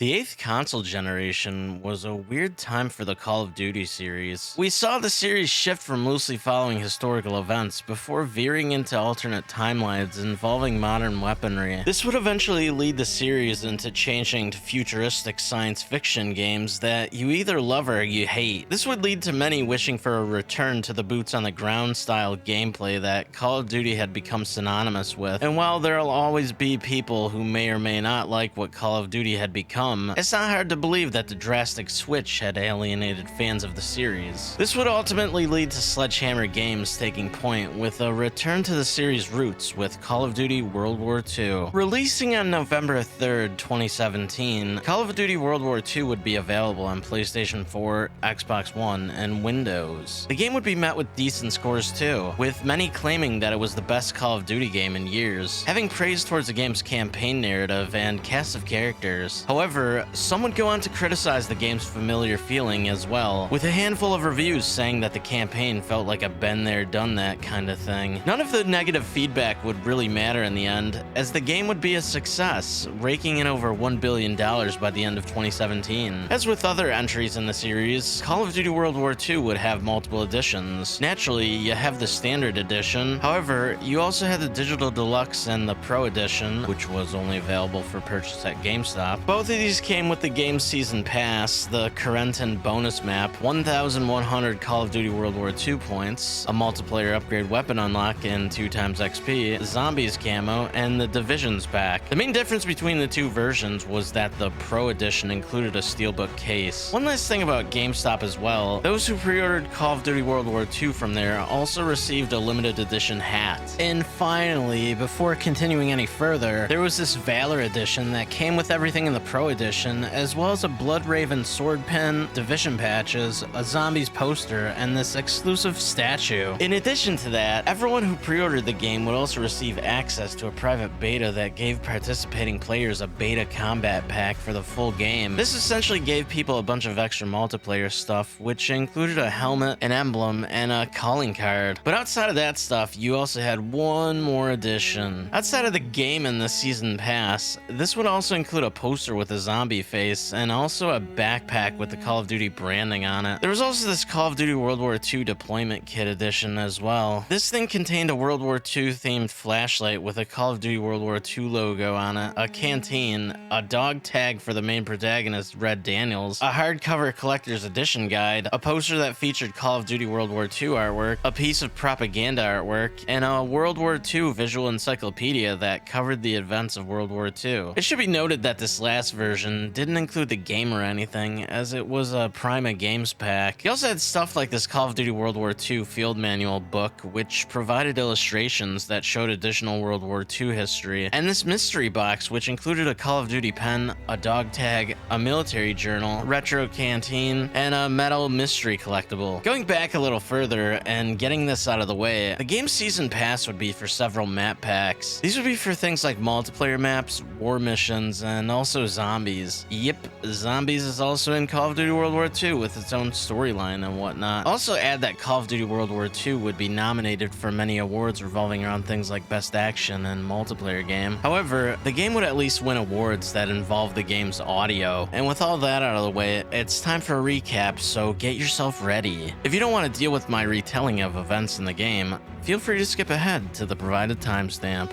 The 8th console generation was a weird time for the Call of Duty series. We saw the series shift from loosely following historical events before veering into alternate timelines involving modern weaponry. This would eventually lead the series into changing to futuristic science fiction games that you either love or you hate. This would lead to many wishing for a return to the boots on the ground style gameplay that Call of Duty had become synonymous with. And while there'll always be people who may or may not like what Call of Duty had become, it's not hard to believe that the drastic switch had alienated fans of the series. This would ultimately lead to Sledgehammer Games taking point with a return to the series' roots with Call of Duty World War II. Releasing on November 3rd, 2017, Call of Duty World War II would be available on PlayStation 4, Xbox One, and Windows. The game would be met with decent scores too, with many claiming that it was the best Call of Duty game in years, having praise towards the game's campaign narrative and cast of characters. However, some would go on to criticize the game's familiar feeling as well, with a handful of reviews saying that the campaign felt like a been there, done that kind of thing. None of the negative feedback would really matter in the end, as the game would be a success, raking in over $1 billion by the end of 2017. As with other entries in the series, Call of Duty World War II would have multiple editions. Naturally, you have the standard edition. However, you also had the Digital Deluxe and the Pro Edition, which was only available for purchase at GameStop. Both of these came with the game's season pass, the Corentin bonus map, 1,100 Call of Duty World War II points, a multiplayer upgrade weapon unlock in 2x XP, zombies camo, and the Divisions pack. The main difference between the two versions was that the Pro Edition included a steelbook case. One last thing about GameStop as well, those who pre-ordered Call of Duty World War II from there also received a limited edition hat. And finally, before continuing any further, there was this Valor Edition that came with everything in the Pro Edition, as well as a Bloodraven sword pin, Division patches, a zombies poster, and this exclusive statue. In addition to that, everyone who pre-ordered the game would also receive access to a private beta that gave participating players a beta combat pack for the full game. This essentially gave people a bunch of extra multiplayer stuff, which included a helmet, an emblem, and a calling card. But outside of that stuff, you also had one more addition. Outside of the game and the season pass, this would also include a poster with a zombie face and also a backpack with the Call of Duty branding on it. There was also this Call of Duty World War II deployment kit edition as well. This thing contained a World War II themed flashlight with a Call of Duty World War II logo on it, a canteen, a dog tag for the main protagonist, Red Daniels, a hardcover collector's edition guide, a poster that featured Call of Duty World War II artwork, a piece of propaganda artwork, and a World War II visual encyclopedia that covered the events of World War II. It should be noted that this last version didn't include the game or anything, as it was a Prima Games pack. You also had stuff like this Call of Duty World War II field manual book, which provided illustrations that showed additional World War II history, and this mystery box, which included a Call of Duty pen, a dog tag, a military journal, retro canteen, and a metal mystery collectible. Going back a little further and getting this out of the way, the game's season pass would be for several map packs. These would be for things like multiplayer maps, war missions, and also zombies. Yep, zombies is also in Call of Duty World War II with its own storyline and whatnot. Also add that Call of Duty World War II would be nominated for many awards revolving around things like Best Action and Multiplayer Game. However, the game would at least win awards that involve the game's audio. And with all that out of the way, it's time for a recap, so get yourself ready. If you don't want to deal with my retelling of events in the game, feel free to skip ahead to the provided timestamp.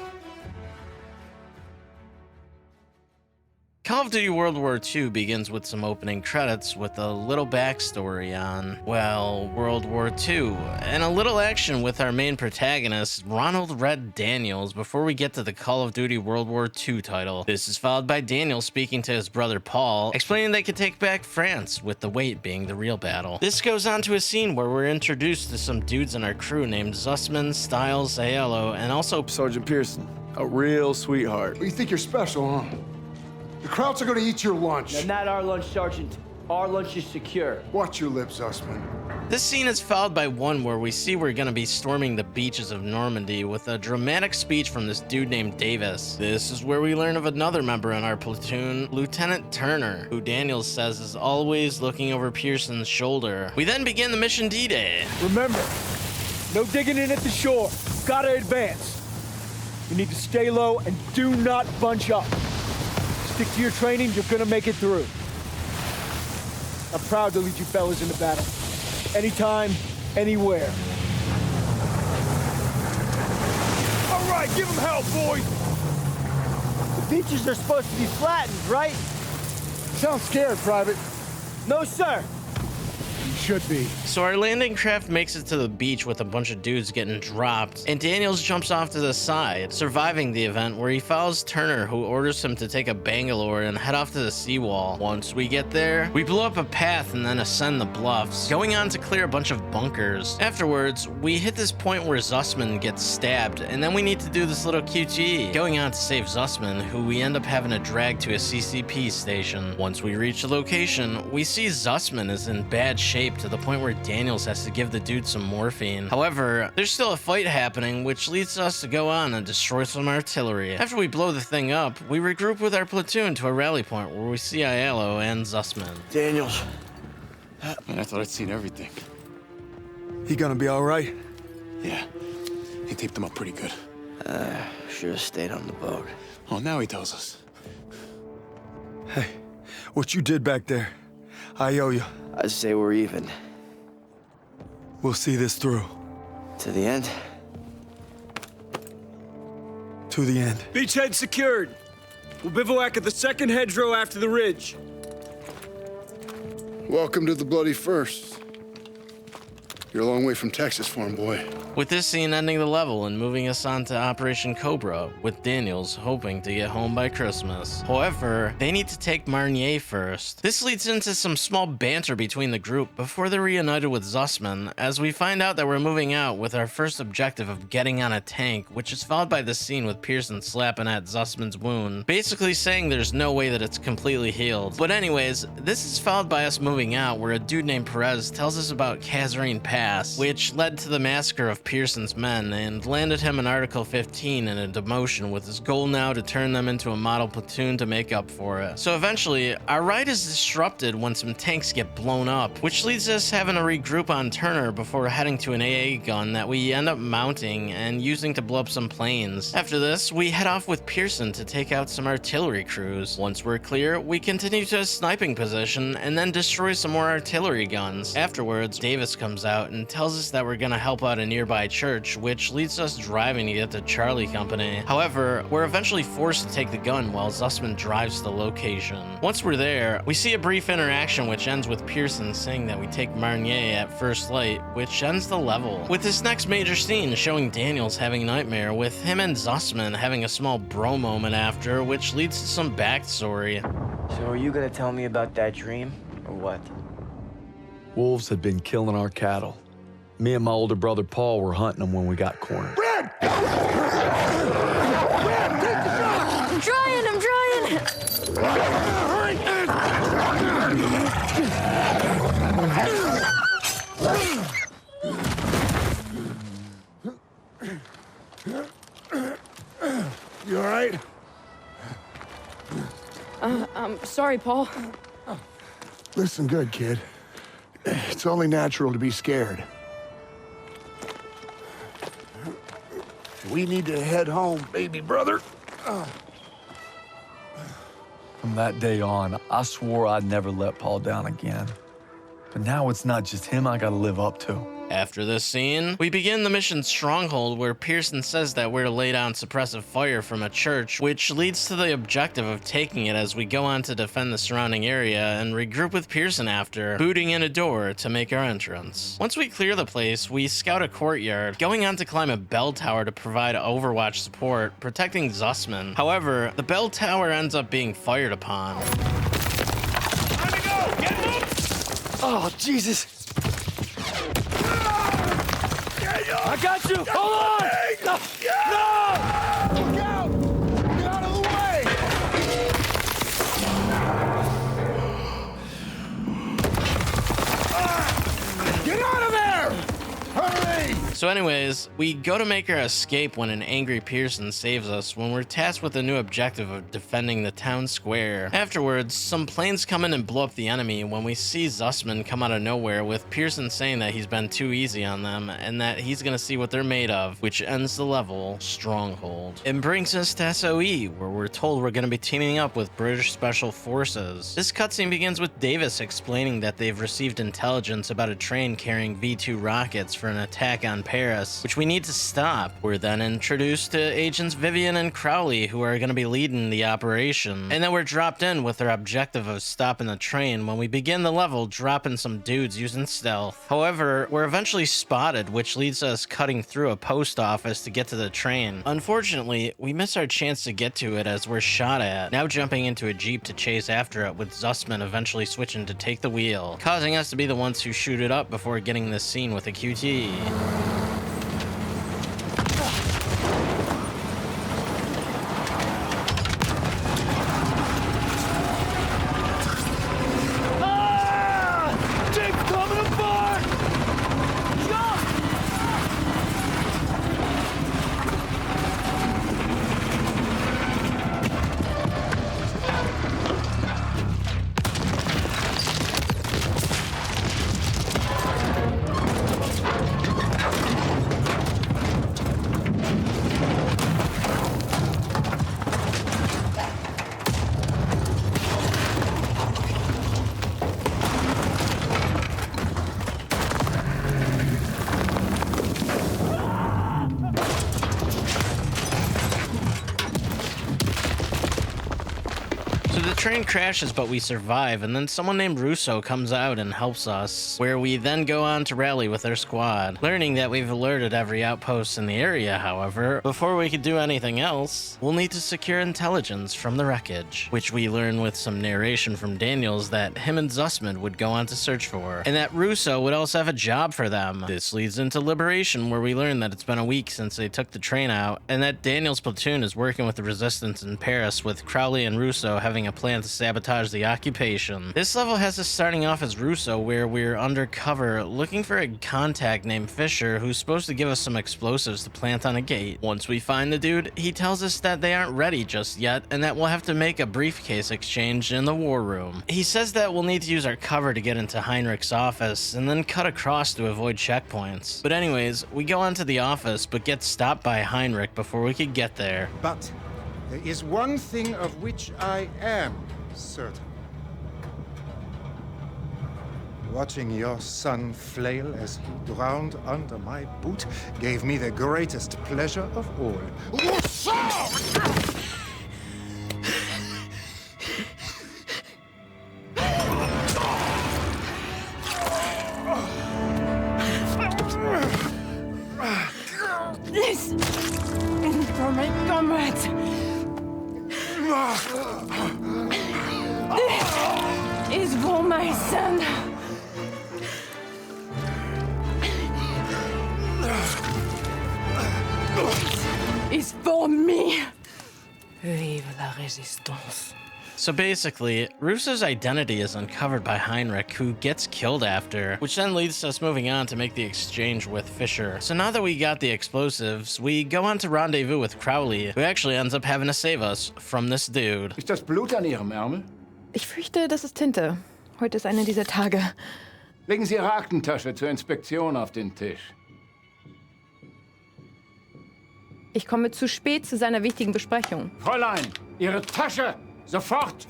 Call of Duty World War II begins with some opening credits with a little backstory on, well, World War II, and a little action with our main protagonist, Ronald Red Daniels, before we get to the Call of Duty World War II title. This is followed by Daniel speaking to his brother Paul, explaining they could take back France, with the wait being the real battle. This goes on to a scene where we're introduced to some dudes in our crew named Zussman, Stiles, Aiello, and also Sergeant Pearson, a real sweetheart. Well, you think you're special, huh? The Krauts are gonna eat your lunch. And not our lunch, Sergeant. Our lunch is secure. Watch your lips, Zussman. This scene is followed by one where we see we're gonna be storming the beaches of Normandy with a dramatic speech from this dude named Davis. This is where we learn of another member in our platoon, Lieutenant Turner, who Daniels says is always looking over Pearson's shoulder. We then begin the mission D-Day. Remember, no digging in at the shore. Gotta advance. You need to stay low and do not bunch up. stick to your training, you're gonna make it through. I'm proud to lead you fellas into battle. Anytime, anywhere. All right, give him hell, boys! The beaches are supposed to be flattened, right? Sound scared, Private. No, sir. You should be. So our landing craft makes it to the beach with a bunch of dudes getting dropped, and Daniels jumps off to the side, surviving the event where he follows Turner, who orders him to take a Bangalore and head off to the seawall. Once we get there, we blow up a path and then ascend the bluffs, going on to clear a bunch of bunkers. Afterwards, we hit this point where Zussman gets stabbed, and then we need to do this little QTE, going on to save Zussman, who we end up having to drag to a CCP station. Once we reach the location, we see Zussman is in bad shape to the point where Daniels has to give the dude some morphine. However, there's still a fight happening, which leads us to go on and destroy some artillery. After we blow the thing up, we regroup with our platoon to a rally point where we see Aiello and Zussman. Daniels. Man, I thought I'd seen everything. He gonna be all right? Yeah, he taped him up pretty good. Should have stayed on the boat. Oh, now he tells us. Hey, what you did back there, I owe you. I'd say we're even. We'll see this through. To the end? To the end. Beachhead secured. We'll bivouac at the second hedgerow after the ridge. Welcome to the bloody first. You're a long way from Texas, farm boy. With this scene ending the level and moving us on to Operation Cobra, with Daniels hoping to get home by Christmas. However, they need to take Marnier first. This leads into some small banter between the group before they're reunited with Zussman, as we find out that we're moving out with our first objective of getting on a tank, which is followed by the scene with Pearson slapping at Zussman's wound, basically saying there's no way that it's completely healed. But anyways, this is followed by us moving out where a dude named Perez tells us about Kazarine Pass, which led to the massacre of Pearson's men and landed him in Article 15 in a demotion, with his goal now to turn them into a model platoon to make up for it. So eventually, our ride is disrupted when some tanks get blown up, which leads us having to regroup on Turner before heading to an AA gun that we end up mounting and using to blow up some planes. After this, we head off with Pearson to take out some artillery crews. Once we're clear, we continue to a sniping position and then destroy some more artillery guns. Afterwards, Davis comes out and tells us that we're gonna help out a nearby church, which leads us driving to get to Charlie Company. However, we're eventually forced to take the gun while Zussman drives to the location. Once we're there, we see a brief interaction which ends with Pearson saying that we take Marnier at first light, which ends the level. With this next major scene showing Daniels having a nightmare, with him and Zussman having a small bro moment after, which leads to some backstory. So are you gonna tell me about that dream, or what? Wolves had been killing our cattle. Me and my older brother Paul were hunting them when we got cornered. Brad! I'm trying! You all right? I'm sorry, Paul. Listen good, kid. It's only natural to be scared. We need to head home, baby brother. From that day on, I swore I'd never let Paul down again. But now it's not just him I gotta live up to. After this scene, we begin the mission Stronghold, where Pearson says that we're to lay down suppressive fire from a church, which leads to the objective of taking it as we go on to defend the surrounding area and regroup with Pearson after, booting in a door to make our entrance. Once we clear the place, we scout a courtyard, going on to climb a bell tower to provide overwatch support, protecting Zussman. However, the bell tower ends up being fired upon. Time to go! Get him! Oh, Jesus! I got you! Hold on! No! Look out! Get out of the way! Get out of there! Hurry! So anyways, we go to make our escape when an angry Pearson saves us when we're tasked with the new objective of defending the town square. Afterwards, some planes come in and blow up the enemy when we see Zussman come out of nowhere with Pearson saying that he's been too easy on them and that he's gonna see what they're made of, which ends the level Stronghold. It brings us to SOE, where we're told we're gonna be teaming up with British Special Forces. This cutscene begins with Davis explaining that they've received intelligence about a train carrying V2 rockets for an attack on Paris, which we need to stop. We're then introduced to agents Vivian and Crowley, who are going to be leading the operation, and then we're dropped in with their objective of stopping the train when we begin the level dropping some dudes using stealth. However, we're eventually spotted, which leads us cutting through a post office to get to the train. Unfortunately, we miss our chance to get to it as we're shot at, now jumping into a jeep to chase after it, with Zussman eventually switching to take the wheel, causing us to be the ones who shoot it up before getting this scene with a QT. Train crashes, but we survive, and then someone named Russo comes out and helps us, where we then go on to rally with our squad. Learning that we've alerted every outpost in the area, however, before we could do anything else, we'll need to secure intelligence from the wreckage, which we learn with some narration from Daniels that him and Zussman would go on to search for, and that Russo would also have a job for them. This leads into Liberation, where we learn that it's been a week since they took the train out, and that Daniels' platoon is working with the resistance in Paris, with Crowley and Russo having a plan to sabotage the occupation. This level has us starting off as Russo, where we're undercover looking for a contact named Fisher who's supposed to give us some explosives to plant on a gate. Once we find the dude, he tells us that they aren't ready just yet and that we'll have to make a briefcase exchange in the war room. He says that we'll need to use our cover to get into Heinrich's office and then cut across to avoid checkpoints. But anyways, we go onto the office but get stopped by Heinrich before we could get there. But there is one thing of which I am certain. Watching your son flail as he drowned under my boot gave me the greatest pleasure of all. This for my comrades. This is for my son. This is for me. Vive la résistance. So basically, Russo's identity is uncovered by Heinrich, who gets killed after, which then leads to us moving on to make the exchange with Fisher. So now that we got the explosives, we go on to rendezvous with Crowley, who actually ends up having to save us from this dude. Ist das Blut an Ihrem Ärmel? Ich fürchte, das ist Tinte. Heute ist einer dieser Tage. Legen Sie Ihre Aktentasche zur Inspektion auf den Tisch. Ich komme zu spät zu seiner wichtigen Besprechung. Fräulein, Ihre Tasche! Sofort!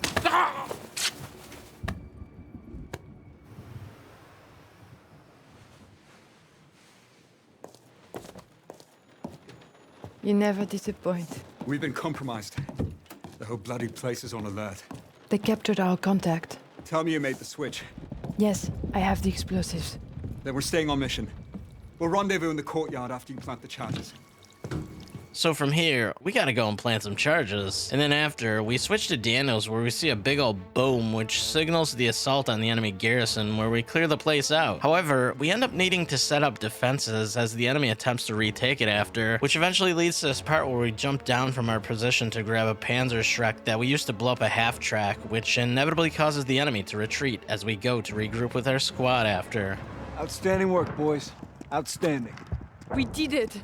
You never disappoint. We've been compromised. The whole bloody place is on alert. They captured our contact. Tell me you made the switch. Yes, I have the explosives. Then we're staying on mission. We'll rendezvous in the courtyard after you plant the charges. So from here, we gotta go and plant some charges. And then after, we switch to Daniels, where we see a big old boom, which signals the assault on the enemy garrison, where we clear the place out. However, we end up needing to set up defenses as the enemy attempts to retake it after, which eventually leads to this part where we jump down from our position to grab a Panzerschreck that we used to blow up a half-track, which inevitably causes the enemy to retreat as we go to regroup with our squad after. Outstanding work, boys. Outstanding. We did it.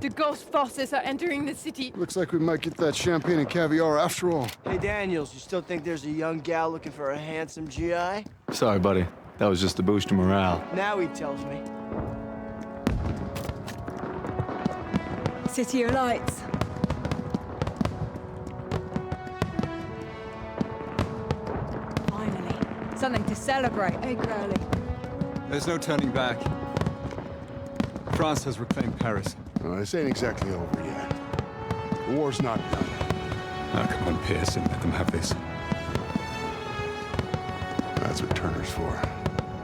The ghost forces are entering the city. Looks like we might get that champagne and caviar after all. Hey, Daniels, you still think there's a young gal looking for a handsome GI? Sorry, buddy. That was just to boost your morale. Now he tells me. City of Lights. Finally, something to celebrate, eh, Crowley? There's no turning back. France has reclaimed Paris. This ain't exactly over yet. The war's not done. Oh, come on, Pearson. Let them have this. That's what Turner's for.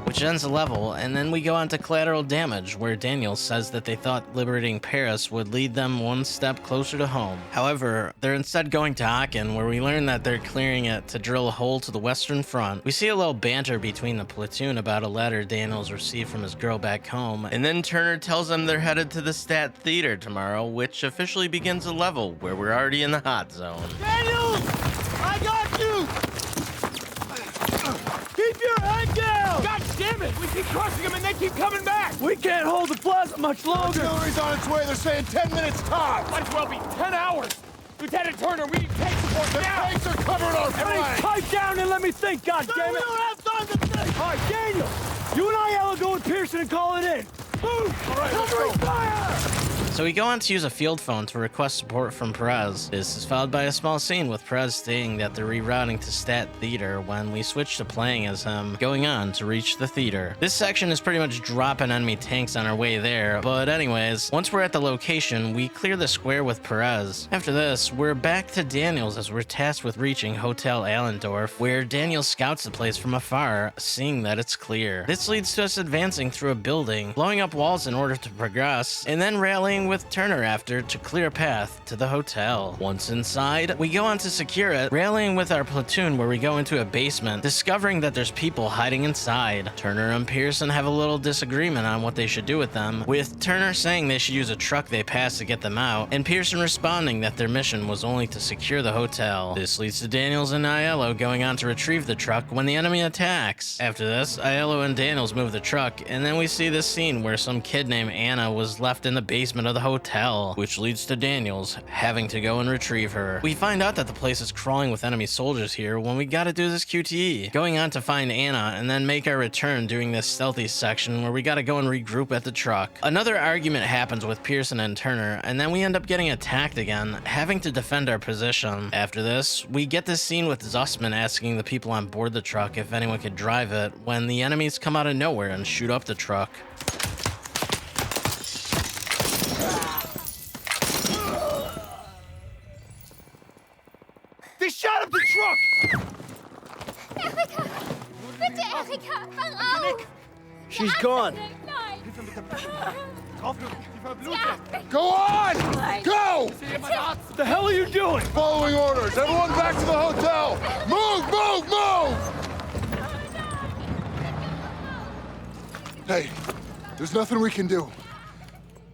Which ends the level, and then we go on to collateral damage, where Daniel says that they thought liberating Paris would lead them one step closer to home. However, they're instead going to Aachen, where we learn that they're clearing it to drill a hole to the western front. We see a little banter between the platoon about a letter Daniel's received from his girl back home, and then Turner tells them they're headed to the Stat Theater tomorrow, which officially begins a level where we're already in the hot zone. Daniel! I got you! Keep your head down! God damn it! We keep crushing them and they keep coming back! We can't hold the plaza much longer! Artillery's on its way. They're saying 10 minutes tops. Might as well be 10 hours! Lieutenant Turner, we need tank support now! Tanks are covering our flank. Pipe down and let me think, God damn it! We don't have time to think! All right, Daniel! You and I will go with Pearson and call it in! Move! All right, covering fire! So we go on to use a field phone to request support from Perez. This is followed by a small scene with Perez stating that they're rerouting to Stat Theater when we switch to playing as him, going on to reach the theater. This section is pretty much dropping enemy tanks on our way there, but anyways, once we're at the location, we clear the square with Perez. After this, we're back to Daniels as we're tasked with reaching Hotel Allendorf, where Daniel scouts the place from afar, seeing that it's clear. This leads to us advancing through a building, blowing up walls in order to progress, and then rallying with Turner after to clear a path to the hotel. Once inside, we go on to secure it, rallying with our platoon where we go into a basement, discovering that there's people hiding inside. Turner and Pearson have a little disagreement on what they should do with them, with Turner saying they should use a truck they passed to get them out, and Pearson responding that their mission was only to secure the hotel. This leads to Daniels and Aiello going on to retrieve the truck when the enemy attacks. After this, Aiello and Daniels move the truck, and then we see this scene where some kid named Anna was left in the basement of the hotel, which leads to Daniels having to go and retrieve her. We find out that the place is crawling with enemy soldiers here when we gotta do this QTE, going on to find Anna and then make our return during this stealthy section where we gotta go and regroup at the truck. Another argument happens with Pearson and Turner, and then we end up getting attacked again, having to defend our position. After this, we get this scene with Zussman asking the people on board the truck if anyone could drive it when the enemies come out of nowhere and shoot up the truck. They shot up the truck! Erika! Bitte, Erika! Fang auf! She's gone. Nein! Go on! Go! What the hell are you doing? Following orders. Everyone back to the hotel. Move, move, move! Hey, there's nothing we can do.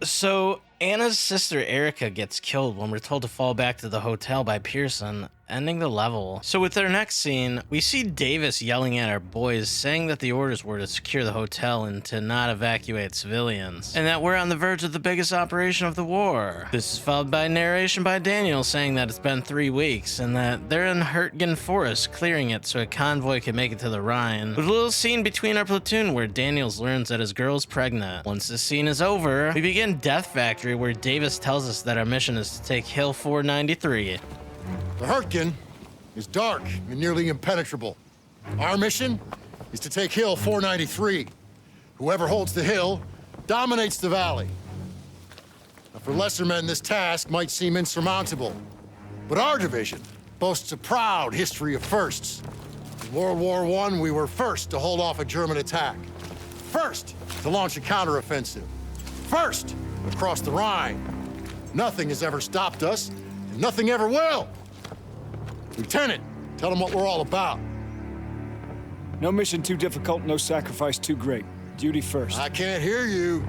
So Anna's sister Erica gets killed when we're told to fall back to the hotel by Pearson, ending the level. So with our next scene, we see Davis yelling at our boys, saying that the orders were to secure the hotel and to not evacuate civilians, and that we're on the verge of the biggest operation of the war. This is followed by narration by Daniel saying that it's been 3 weeks and that they're in Hurtgen Forest clearing it so a convoy can make it to the Rhine, with a little scene between our platoon where Daniels learns that his girl's pregnant. Once this scene is over, we begin Death Factory, where Davis tells us that our mission is to take Hill 493. The Hurtgen is dark and nearly impenetrable. Our mission is to take Hill 493. Whoever holds the hill dominates the valley. Now, for lesser men, this task might seem insurmountable, but our division boasts a proud history of firsts. In World War I, we were first to hold off a German attack, first to launch a counteroffensive, first across the Rhine. Nothing has ever stopped us, and nothing ever will. Lieutenant, tell them what we're all about. No mission too difficult, no sacrifice too great. Duty first. I can't hear you.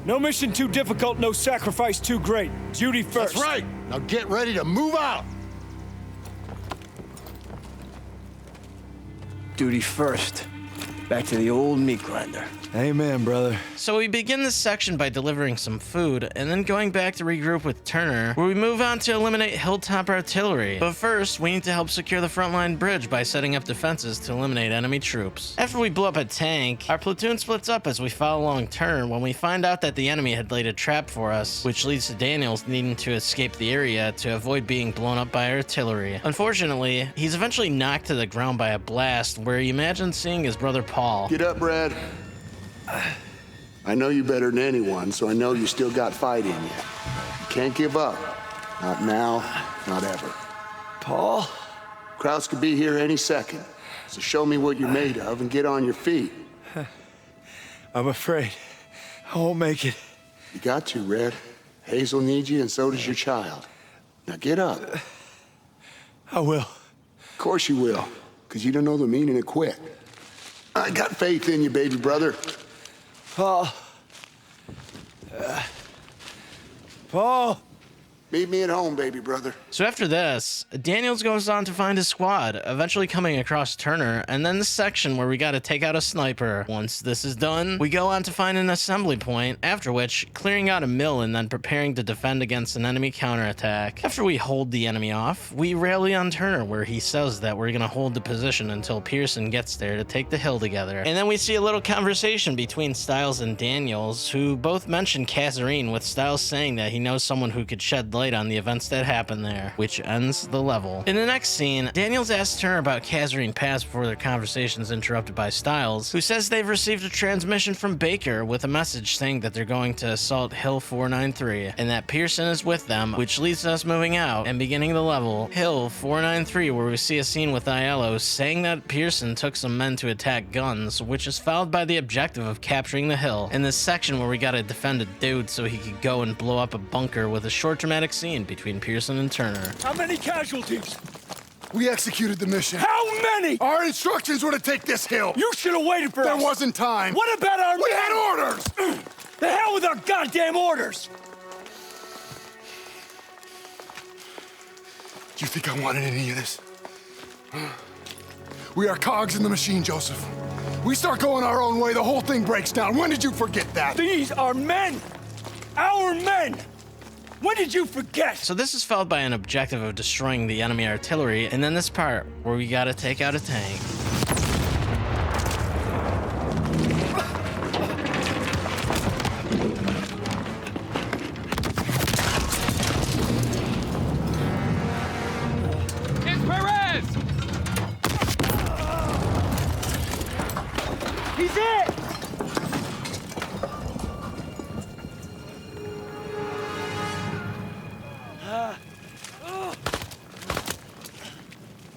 No mission too difficult, no sacrifice too great. Duty first. That's right. Now get ready to move out. Duty first. Back to the old meat grinder. Amen, brother. So we begin this section by delivering some food, and then going back to regroup with Turner, where we move on to eliminate hilltop artillery. But first, we need to help secure the frontline bridge by setting up defenses to eliminate enemy troops. After we blow up a tank, our platoon splits up as we follow along Turner when we find out that the enemy had laid a trap for us, which leads to Daniels needing to escape the area to avoid being blown up by artillery. Unfortunately, he's eventually knocked to the ground by a blast where he imagines seeing his brother Paul. Get up, Brad. I know you better than anyone, so I know you still got fight in you. You can't give up. Not now, not ever. Paul? Krauts could be here any second, so show me what you're made of and get on your feet. I'm afraid I won't make it. You got to, Red. Hazel needs you, and so does your child. Now get up. I will. Of course you will, because you don't know the meaning of quit. I got faith in you, baby brother. Paul. Paul. Meet me at home, baby brother. So after this, Daniels goes on to find his squad, eventually coming across Turner, and then the section where we gotta take out a sniper. Once this is done, we go on to find an assembly point, after which, clearing out a mill and then preparing to defend against an enemy counterattack. After we hold the enemy off, we rally on Turner, where he says that we're gonna hold the position until Pearson gets there to take the hill together. And then we see a little conversation between Stiles and Daniels, who both mention Kasserine, with Stiles saying that he knows someone who could shed light on the events that happened there, which ends the level. In the next scene, Daniels asks Turner about Kasserine Pass before their conversation is interrupted by Stiles, who says they've received a transmission from Baker with a message saying that they're going to assault Hill 493 and that Pearson is with them, which leads to us moving out and beginning the level, Hill 493, where we see a scene with Aiello saying that Pearson took some men to attack guns, which is followed by the objective of capturing the hill. In this section where we gotta defend a dude so he could go and blow up a bunker with a short dramatic scene between Pearson and Turner. How many casualties? We executed the mission. How many? Our instructions were to take this hill. You should have waited for us. There wasn't time. What about our We had orders! The hell with our goddamn orders! Do you think I wanted any of this? We are cogs in the machine, Joseph. We start going our own way, the whole thing breaks down. When did you forget that? These are men! Our men! When did you forget? So this is followed by an objective of destroying the enemy artillery, and then this part where we gotta take out a tank. It's Perez! He's it!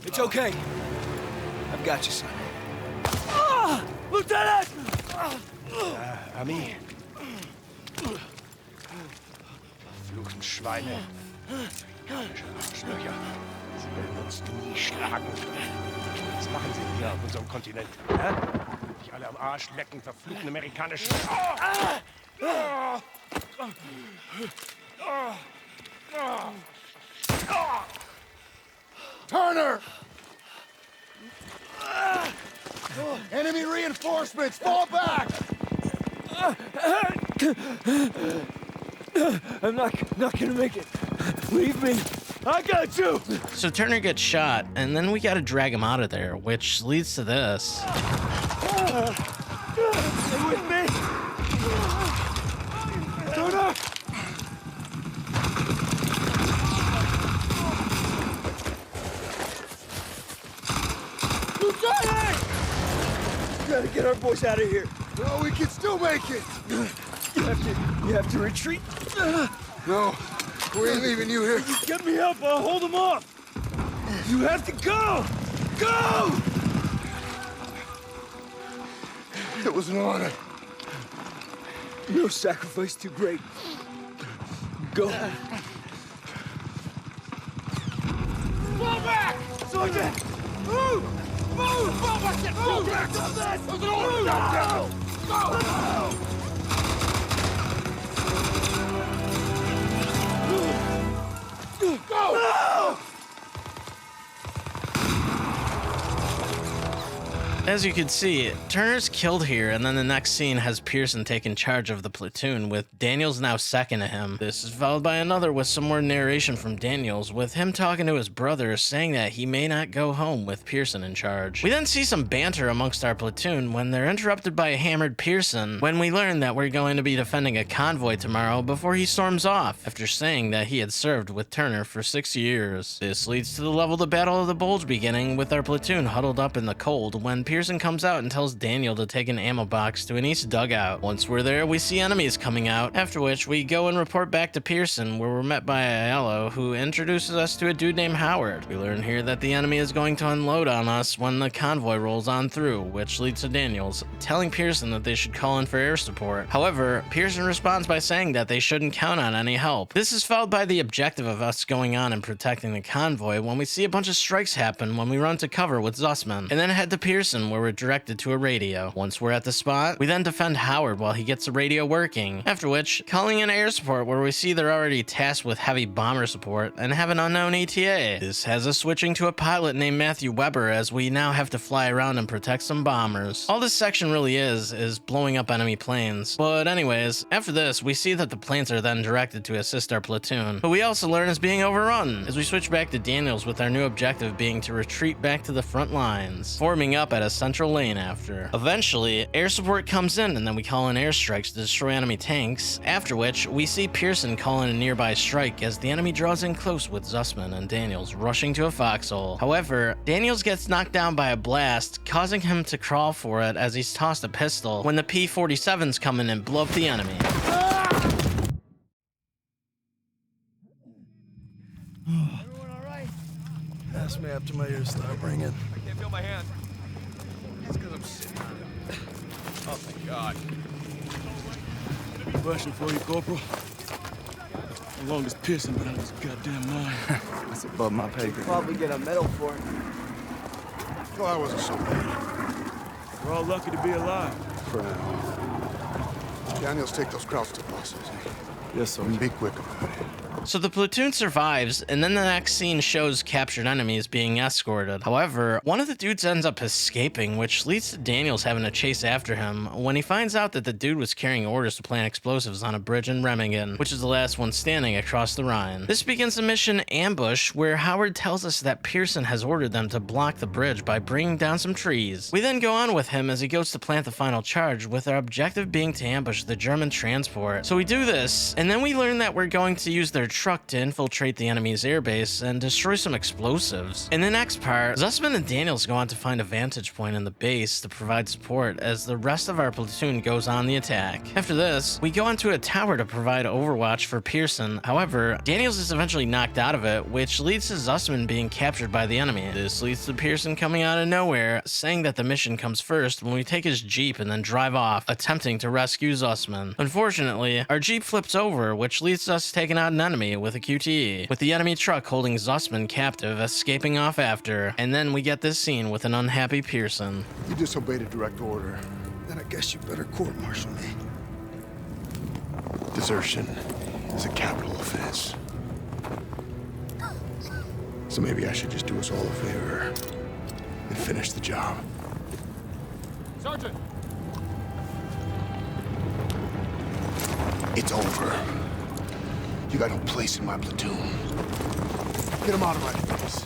It's okay. I've got you, son. Lieutenant! Ami. Verfluchten Schweine. Arschlöcher. Sie werden uns nie schlagen. Was machen Sie hier auf unserem Kontinent? Hä? Sich alle am Arsch lecken, verfluchten amerikanischen... Turner! Enemy reinforcements! Fall back! I'm not gonna make it. Leave me. I got you! So Turner gets shot, and then we gotta drag him out of there, which leads to this. Stay with me! Turner! Lieutenant! We gotta get our boys out of here. No, we can still make it! You have to retreat. No, we ain't leaving you here. Get me up, I'll hold them off. You have to go! Go! It was an honor. No sacrifice too great. Go. Fall back! Sergeant! Move! Move! Fall back! Move! Back! There's an order! Go! Go! Go! No! As you can see, Turner's killed here, and then the next scene has Pearson taking charge of the platoon, with Daniels now second to him. This is followed by another with some more narration from Daniels, with him talking to his brother, saying that he may not go home with Pearson in charge. We then see some banter amongst our platoon when they're interrupted by a hammered Pearson, when we learn that we're going to be defending a convoy tomorrow before he storms off, after saying that he had served with Turner for 6 years. This leads to the level of the Battle of the Bulge beginning, with our platoon huddled up in the cold when Pearson comes out and tells Daniel to take an ammo box to an east dugout. Once we're there, we see enemies coming out, after which we go and report back to Pearson, where we're met by Aiello, who introduces us to a dude named Howard. We learn here that the enemy is going to unload on us when the convoy rolls on through, which leads to Daniels telling Pearson that they should call in for air support. However, Pearson responds by saying that they shouldn't count on any help. This is followed by the objective of us going on and protecting the convoy when we see a bunch of strikes happen when we run to cover with Zussman, and then head to Pearson where we're directed to a radio. Once we're at the spot, we then defend Howard while he gets the radio working, after which calling in air support where we see they're already tasked with heavy bomber support and have an unknown ETA. This has us switching to a pilot named Matthew Weber, as we now have to fly around and protect some bombers. All this section really is blowing up enemy planes. But anyways, after this, we see that the planes are then directed to assist our platoon, but we also learn is being overrun, as we switch back to Daniels with our new objective being to retreat back to the front lines, forming up at a central lane after. Eventually, air support comes in, and then we call in airstrikes to destroy enemy tanks, after which we see Pearson call in a nearby strike as the enemy draws in close with Zussman and Daniels rushing to a foxhole. However, Daniels gets knocked down by a blast, causing him to crawl for it as he's tossed a pistol when the P-47s come in and blow up the enemy. Everyone all right? Ask me after my ears start ringing. I can't feel my hand. It's because I'm sitting on it. Oh, thank God. Question for you, Corporal. How long has Pearson been out of his goddamn mind? That's above my pay grade. Probably get a medal for it. Well, I wasn't so bad. We're all lucky to be alive. Proud. Daniels, take those crowds to bosses. Yes, sir. And be quick about it. So the platoon survives, and then the next scene shows captured enemies being escorted. However, one of the dudes ends up escaping, which leads to Daniels having to chase after him when he finds out that the dude was carrying orders to plant explosives on a bridge in Remmingen, which is the last one standing across the Rhine. This begins the mission Ambush, where Howard tells us that Pearson has ordered them to block the bridge by bringing down some trees. We then go on with him as he goes to plant the final charge, with our objective being to ambush the German transport. So we do this, and then we learn that we're going to use their truck to infiltrate the enemy's airbase and destroy some explosives. In the next part, Zussman and Daniels go on to find a vantage point in the base to provide support as the rest of our platoon goes on the attack. After this, we go onto a tower to provide overwatch for Pearson. However, Daniels is eventually knocked out of it, which leads to Zussman being captured by the enemy. This leads to Pearson coming out of nowhere, saying that the mission comes first when we take his Jeep and then drive off, attempting to rescue Zussman. Unfortunately, our Jeep flips over, which leads to us taking out an enemy with a QTE, with the enemy truck holding Zussman captive, escaping off after, and then we get this scene with an unhappy Pearson. You disobeyed a direct order. Then I guess you better court-martial me. Desertion is a capital offense. So maybe I should just do us all a favor and finish the job. Sergeant! It's over. You got no place in my platoon. Get him out of my face.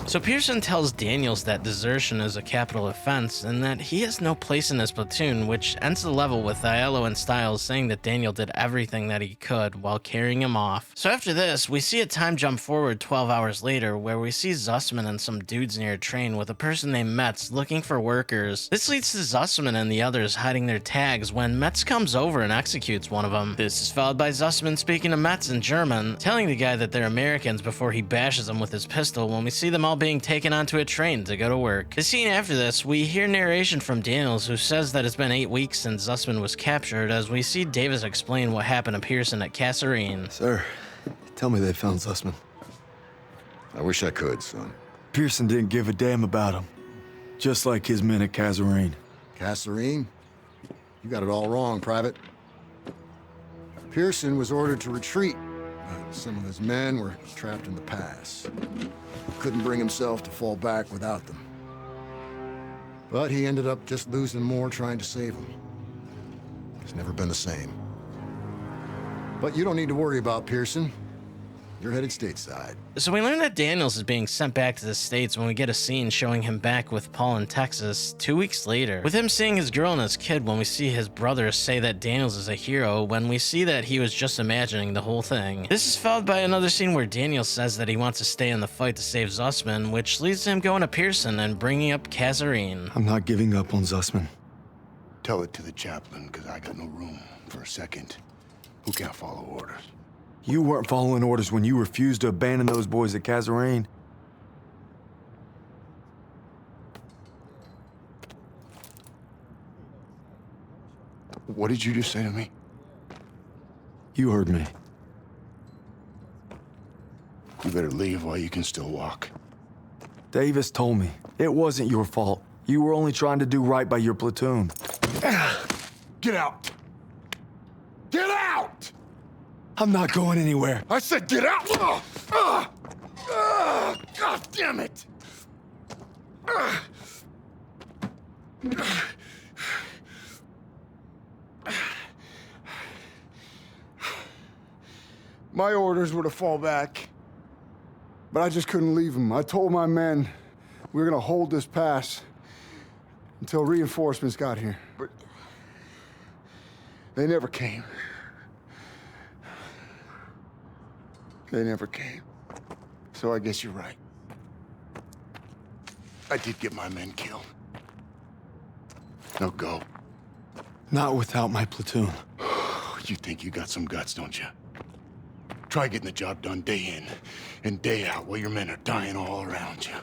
So Pearson tells Daniels that desertion is a capital offense and that he has no place in his platoon, which ends the level with Aiello and Styles saying that Daniel did everything that he could while carrying him off. So after this, we see a time jump forward 12 hours later where we see Zussman and some dudes near a train with a person named Metz looking for workers. This leads to Zussman and the others hiding their tags when Metz comes over and executes one of them. This is followed by Zussman speaking to Metz in German, telling the guy that they're Americans before he bashes them with his pistol when we see them all being taken onto a train to go to work. The scene after this, we hear narration from Daniels, who says that it's been 8 weeks since Zussman was captured, as we see Davis explain what happened to Pearson at Kasserine. Sir, tell me they found Zussman. I wish I could, son. Pearson didn't give a damn about him. Just like his men at Kasserine. Kasserine? You got it all wrong, Private. Pearson was ordered to retreat, but some of his men were trapped in the pass. Couldn't bring himself to fall back without them. But he ended up just losing more trying to save him. It's never been the same. But you don't need to worry about Pearson. You're headed stateside. So we learn that Daniels is being sent back to the States when we get a scene showing him back with Paul in Texas 2 weeks later. With him seeing his girl and his kid when we see his brother say that Daniels is a hero when we see that he was just imagining the whole thing. This is followed by another scene where Daniels says that he wants to stay in the fight to save Zussman, which leads to him going to Pearson and bringing up Kazarine. I'm not giving up on Zussman. Tell it to the chaplain, because I got no room for a second. Who can't follow orders? You weren't following orders when you refused to abandon those boys at Kazarine. What did you just say to me? You heard me. You better leave while you can still walk. Davis told me it wasn't your fault. You were only trying to do right by your platoon. Get out! Get out! I'm not going anywhere. I said get out! God damn it! My orders were to fall back, but I just couldn't leave them. I told my men we were gonna hold this pass until reinforcements got here, but they never came. They never came. So I guess you're right. I did get my men killed. Now go. Not without my platoon. You think you got some guts, don't you? Try getting the job done day in and day out while your men are dying all around you.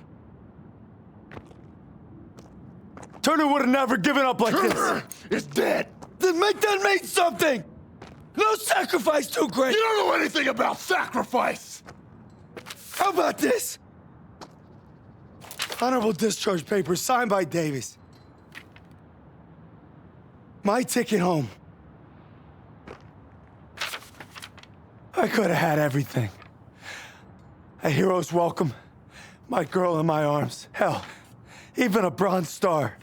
Turner would have never given up like Turner this. is dead. Then make that mean something. No sacrifice too great. You don't know anything about sacrifice. How about this? Honorable discharge papers signed by Davis. My ticket home. I could have had everything. A hero's welcome, my girl in my arms. Hell, even a Bronze Star.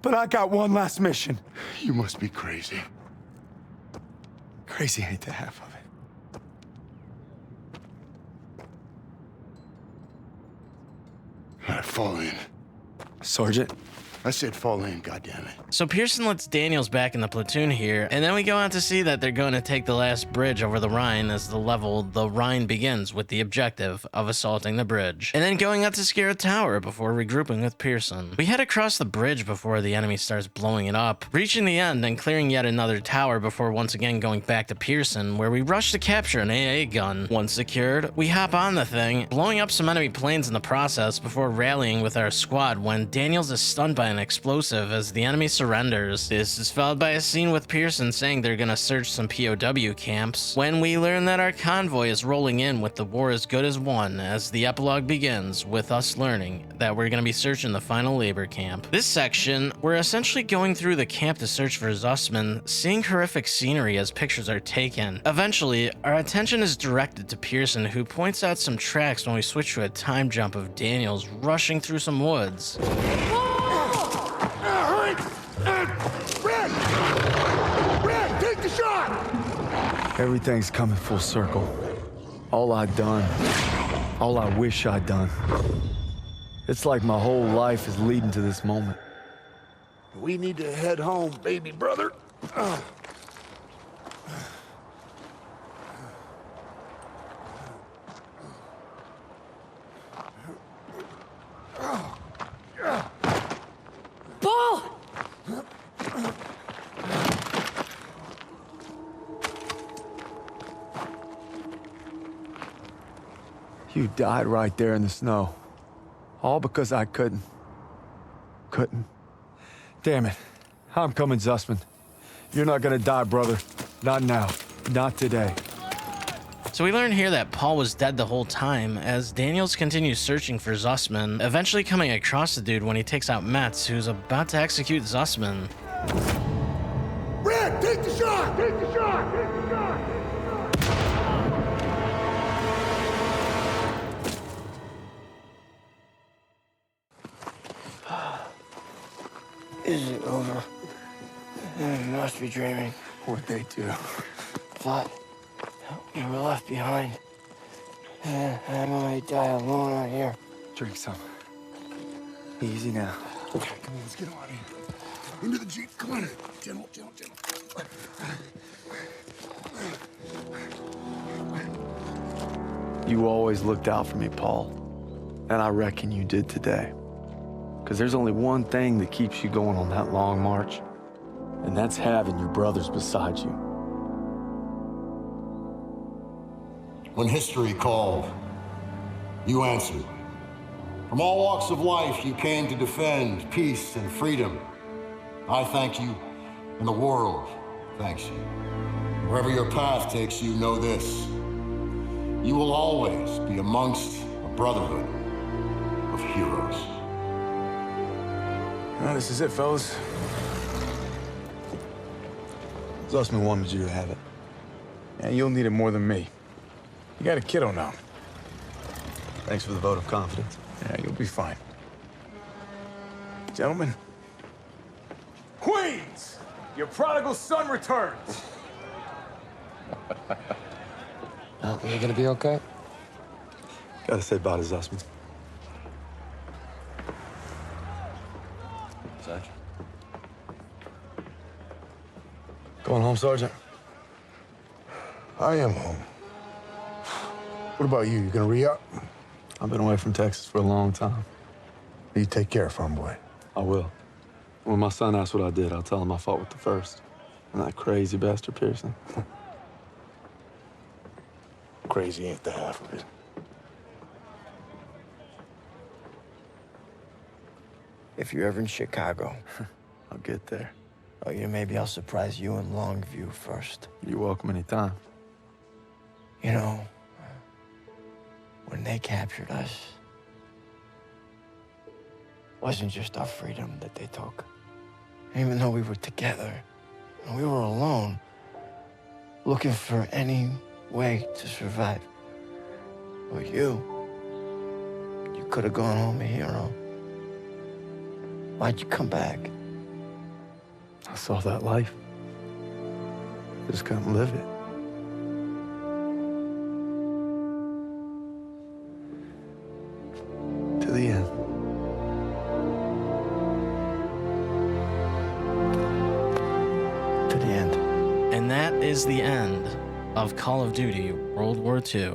But I got one last mission. You must be crazy. Crazy ain't the half of it. All right, fall in. Sergeant? I said fall in, goddammit. So Pearson lets Daniels back in the platoon here, and then we go on to see that they're going to take the last bridge over the Rhine as the level the Rhine begins with the objective of assaulting the bridge, and then going out to scare a tower before regrouping with Pearson. We head across the bridge before the enemy starts blowing it up, reaching the end and clearing yet another tower before once again going back to Pearson, where we rush to capture an AA gun. Once secured, we hop on the thing, blowing up some enemy planes in the process before rallying with our squad when Daniels is stunned by an explosive as the enemy surrenders. This is followed by a scene with Pearson saying they're gonna search some POW camps when we learn that our convoy is rolling in with the war as good as won, as the epilogue begins with us learning that we're gonna be searching the final labor camp. This section, we're essentially going through the camp to search for Zussman, seeing horrific scenery as pictures are taken. Eventually, our attention is directed to Pearson, who points out some tracks when we switch to a time jump of Daniels rushing through some woods. Red, take the shot! Everything's coming full circle. All I'd done, all I wish I'd done. It's like my whole life is leading to this moment. We need to head home, baby brother. Paul! You died right there in the snow. All because I couldn't. Damn it. I'm coming, Zussman. You're not gonna die, brother. Not now. Not today. So we learn here that Paul was dead the whole time as Daniels continues searching for Zussman, eventually coming across the dude when he takes out Metz, who's about to execute Zussman. Red, take the shot! Take the shot! Take the shot! Is it over? You must be dreaming. What'd they do? Thought you were left behind. And I might die alone out here. Drink some. Easy now. Okay, come on, let's get on in. Into the Jeep, come on. Gentle. You always looked out for me, Paul. And I reckon you did today. Because there's only one thing that keeps you going on that long march, and that's having your brothers beside you. When history called, you answered. From all walks of life, you came to defend peace and freedom. I thank you, and the world thanks you. Wherever your path takes you, know this. You will always be amongst a brotherhood of heroes. Well, this is it, fellas. Zussman wanted you to have it. Yeah, you'll need it more than me. You got a kiddo now. Thanks for the vote of confidence. Yeah, you'll be fine. Gentlemen. Queens! Your prodigal son returns! You gonna be okay? Gotta say bye to Zussman. Sergeant. Going home, Sergeant? I am home. What about you? You gonna re-up? I've been away from Texas for a long time. You take care, farm boy. I will. When my son asks what I did, I'll tell him I fought with the first. And that crazy bastard Pearson. Crazy ain't the half of it. If you're ever in Chicago, I'll get there. oh, yeah, maybe I'll surprise you in Longview first. You're welcome anytime. You know, when they captured us, it wasn't just our freedom that they took. Even though we were together, and we were alone, looking for any way to survive. But you could have gone home a hero. Why'd you come back? I saw that life. Just couldn't live it. To the end. To the end. And that is the end of Call of Duty World War II.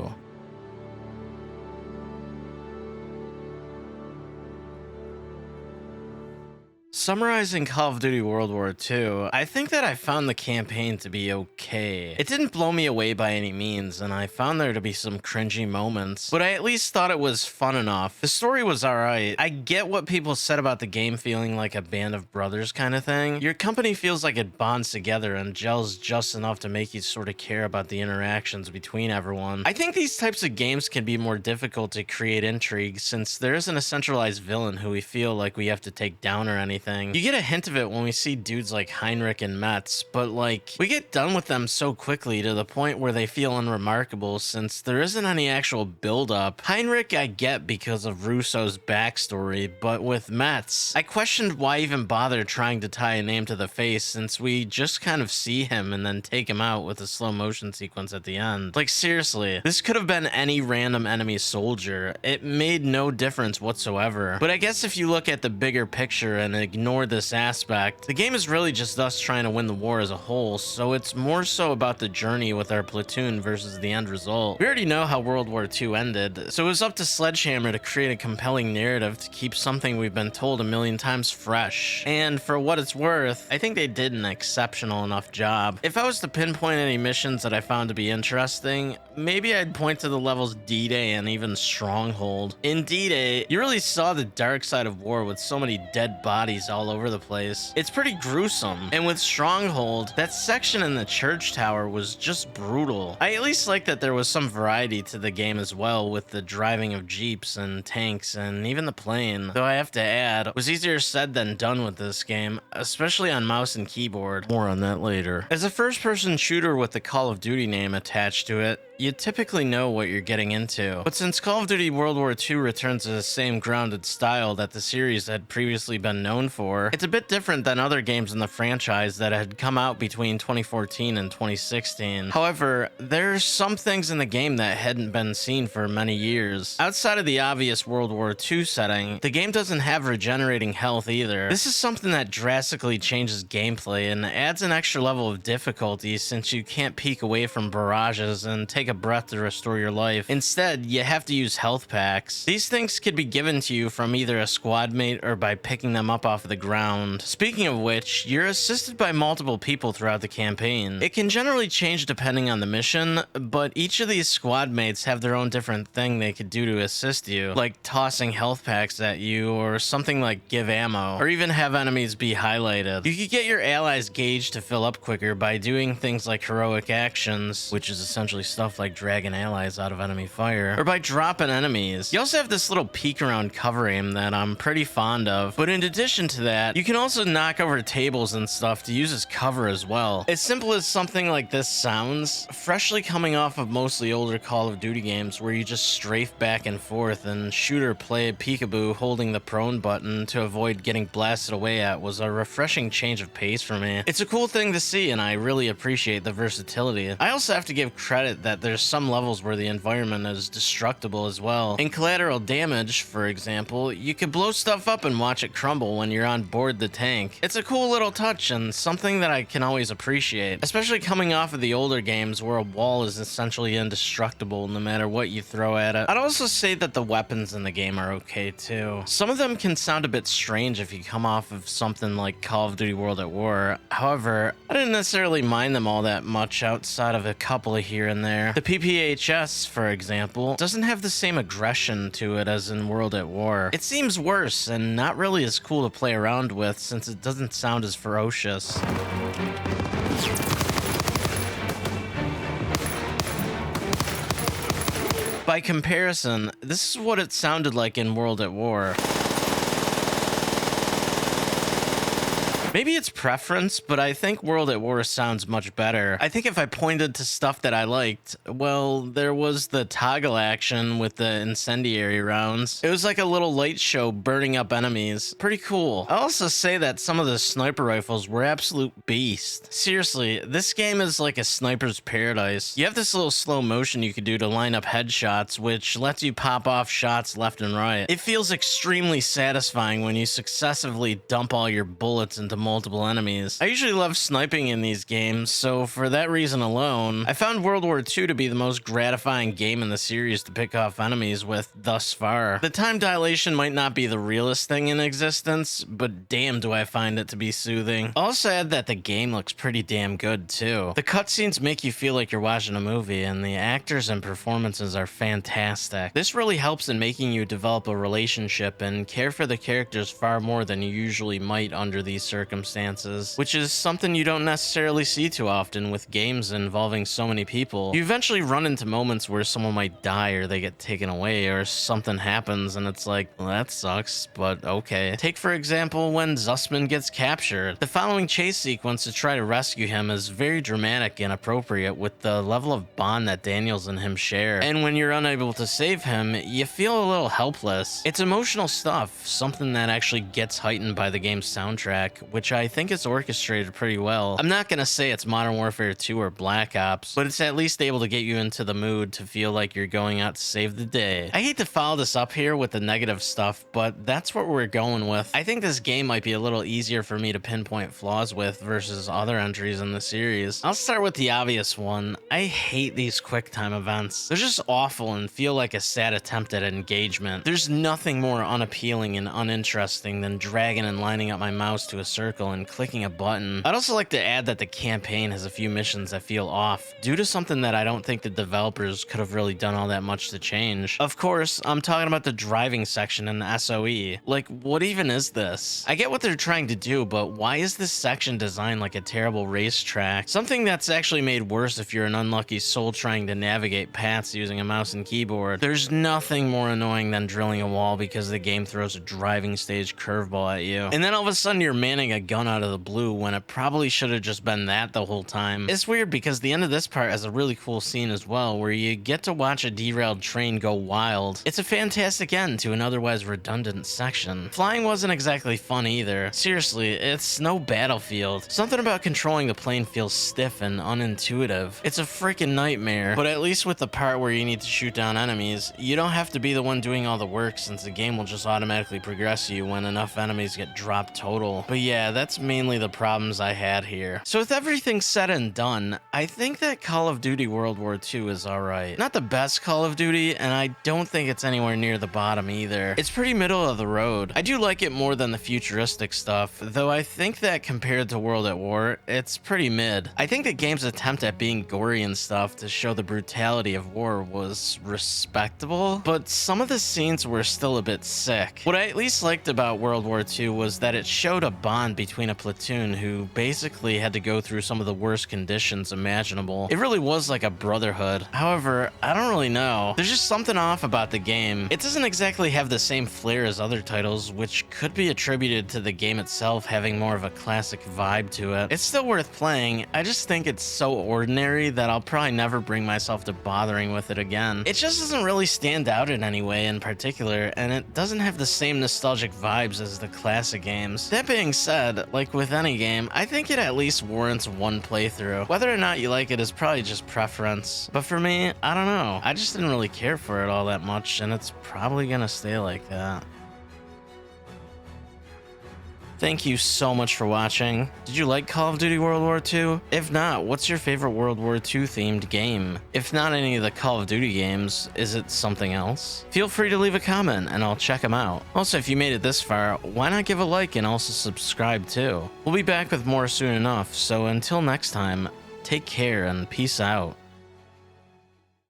Summarizing Call of Duty World War II, I think that I found the campaign to be okay. It didn't blow me away by any means, and I found there to be some cringy moments, but I at least thought it was fun enough. The story was alright. I get what people said about the game feeling like a band of brothers kind of thing. Your company feels like it bonds together and gels just enough to make you sort of care about the interactions between everyone. I think these types of games can be more difficult to create intrigue since there isn't a centralized villain who we feel like we have to take down or anything. You get a hint of it when we see dudes like Heinrich and Metz, but like, we get done with them so quickly to the point where they feel unremarkable since there isn't any actual build-up. Heinrich I get because of Russo's backstory, but with Metz, I questioned why even bother trying to tie a name to the face since we just kind of see him and then take him out with a slow motion sequence at the end. Like seriously, this could have been any random enemy soldier. It made no difference whatsoever. But I guess if you look at the bigger picture and ignore this aspect, the game is really just us trying to win the war as a whole, so it's more so about the journey with our platoon versus the end result. We already know how World War II ended, so it was up to Sledgehammer to create a compelling narrative to keep something we've been told a million times fresh. And for what it's worth, I think they did an exceptional enough job. If I was to pinpoint any missions that I found to be interesting, maybe I'd point to the levels D-Day and even Stronghold. In D-Day, you really saw the dark side of war with so many dead bodies all over the place. It's pretty gruesome. And with Stronghold, that section in the church tower was just brutal. I at least like that there was some variety to the game as well, with the driving of jeeps and tanks and even the plane. Though I have to add, it was easier said than done with this game, especially on mouse and keyboard. More on that later. As a first-person shooter with the Call of Duty name attached to it, you typically know what you're getting into. But since Call of Duty World War II returns to the same grounded style that the series had previously been known for, it's a bit different than other games in the franchise that had come out between 2014 and 2016. However, there's some things in the game that hadn't been seen for many years. Outside of the obvious World War II setting, the game doesn't have regenerating health either. This is something that drastically changes gameplay and adds an extra level of difficulty since you can't peek away from barrages and take a breath to restore your life. Instead, you have to use health packs. These things could be given to you from either a squad mate or by picking them up off of the ground. Speaking of which, you're assisted by multiple people throughout the campaign. It can generally change depending on the mission, but each of these squad mates have their own different thing they could do to assist you, like tossing health packs at you or something like give ammo, or even have enemies be highlighted. You could get your allies' gauge to fill up quicker by doing things like heroic actions, which is essentially stuff like dragging allies out of enemy fire, or by dropping enemies. You also have this little peek around cover aim that I'm pretty fond of, but in addition to that, you can also knock over tables and stuff to use as cover as well. As simple as something like this sounds, freshly coming off of mostly older Call of Duty games where you just strafe back and forth and shoot or play peekaboo holding the prone button to avoid getting blasted away at was a refreshing change of pace for me. It's a cool thing to see and I really appreciate the versatility. I also have to give credit that there's some levels where the environment is destructible as well. In Collateral Damage, for example, you can blow stuff up and watch it crumble when you're on board the tank. It's a cool little touch and something that I can always appreciate, especially coming off of the older games where a wall is essentially indestructible no matter what you throw at it. I'd also say that the weapons in the game are okay too. Some of them can sound a bit strange if you come off of something like Call of Duty World at War. However, I didn't necessarily mind them all that much outside of a couple of here and there. The PPHS, for example, doesn't have the same aggression to it as in World at War. It seems worse and not really as cool to play around with since it doesn't sound as ferocious. By comparison, this is what it sounded like in World at War. Maybe it's preference, but I think World at War sounds much better. I think if I pointed to stuff that I liked, well, there was the toggle action with the incendiary rounds. It was like a little light show burning up enemies. Pretty cool. I'll also say that some of the sniper rifles were absolute beast. Seriously, this game is like a sniper's paradise. You have this little slow motion you could do to line up headshots, which lets you pop off shots left and right. It feels extremely satisfying when you successively dump all your bullets into multiple enemies. I usually love sniping in these games, so for that reason alone, I found World War II to be the most gratifying game in the series to pick off enemies with thus far. The time dilation might not be the realest thing in existence, but damn do I find it to be soothing. I'll also add that the game looks pretty damn good too. The cutscenes make you feel like you're watching a movie, and the actors and performances are fantastic. This really helps in making you develop a relationship and care for the characters far more than you usually might under these circumstances, which is something you don't necessarily see too often with games involving so many people. You eventually run into moments where someone might die or they get taken away or something happens and it's like, well, that sucks, but okay. Take for example when Zussman gets captured. The following chase sequence to try to rescue him is very dramatic and appropriate with the level of bond that Daniels and him share, and when you're unable to save him, you feel a little helpless. It's emotional stuff, something that actually gets heightened by the game's soundtrack, which I think is orchestrated pretty well. I'm not gonna say it's Modern Warfare 2 or Black Ops, but it's at least able to get you into the mood to feel like you're going out to save the day. I hate to follow this up here with the negative stuff, but that's what we're going with. I think this game might be a little easier for me to pinpoint flaws with versus other entries in the series. I'll start with the obvious one. I hate these QuickTime events. They're just awful and feel like a sad attempt at engagement. There's nothing more unappealing and uninteresting than dragging and lining up my mouse to a circle and clicking a button. I'd also like to add that the campaign has a few missions that feel off due to something that I don't think the developers could have really done all that much to change. Of course, I'm talking about the driving section in the SOE. Like, what even is this? I get what they're trying to do, but why is this section designed like a terrible racetrack? Something that's actually made worse if you're an unlucky soul trying to navigate paths using a mouse and keyboard. There's nothing more annoying than drilling a wall because the game throws a driving stage curveball at you. And then all of a sudden you're manning a a gun out of the blue when it probably should have just been that the whole time. It's weird because the end of this part has a really cool scene as well, where you get to watch a derailed train go wild. It's a fantastic end to an otherwise redundant section. Flying wasn't exactly fun either. Seriously, it's no Battlefield. Something about controlling the plane feels stiff and unintuitive. It's a freaking nightmare, but at least with the part where you need to shoot down enemies, you don't have to be the one doing all the work, since the game will just automatically progress you when enough enemies get dropped total. But yeah, that's mainly the problems I had here. So with everything said and done, I think that Call of Duty World War II is alright. Not the best Call of Duty, and I don't think it's anywhere near the bottom either. It's pretty middle of the road. I do like it more than the futuristic stuff, though I think that compared to World at War, it's pretty mid. I think the game's attempt at being gory and stuff to show the brutality of war was respectable, but some of the scenes were still a bit sick. What I at least liked about World War II was that it showed a bond between a platoon who basically had to go through some of the worst conditions imaginable. It really was like a brotherhood. However, I don't really know. There's just something off about the game. It doesn't exactly have the same flair as other titles, which could be attributed to the game itself having more of a classic vibe to it. It's still worth playing. I just think it's so ordinary that I'll probably never bring myself to bothering with it again. It just doesn't really stand out in any way in particular, and it doesn't have the same nostalgic vibes as the classic games. That being said, like with any game, I think it at least warrants one playthrough. Whether or not you like it is probably just preference. But for me, I don't know. I just didn't really care for it all that much, and it's probably gonna stay like that. Thank you so much for watching. Did you like Call of Duty World War II? If not, what's your favorite World War II themed game? If not any of the Call of Duty games, is it something else? Feel free to leave a comment and I'll check them out. Also, if you made it this far, why not give a like and also subscribe too? We'll be back with more soon enough, so until next time, take care and peace out.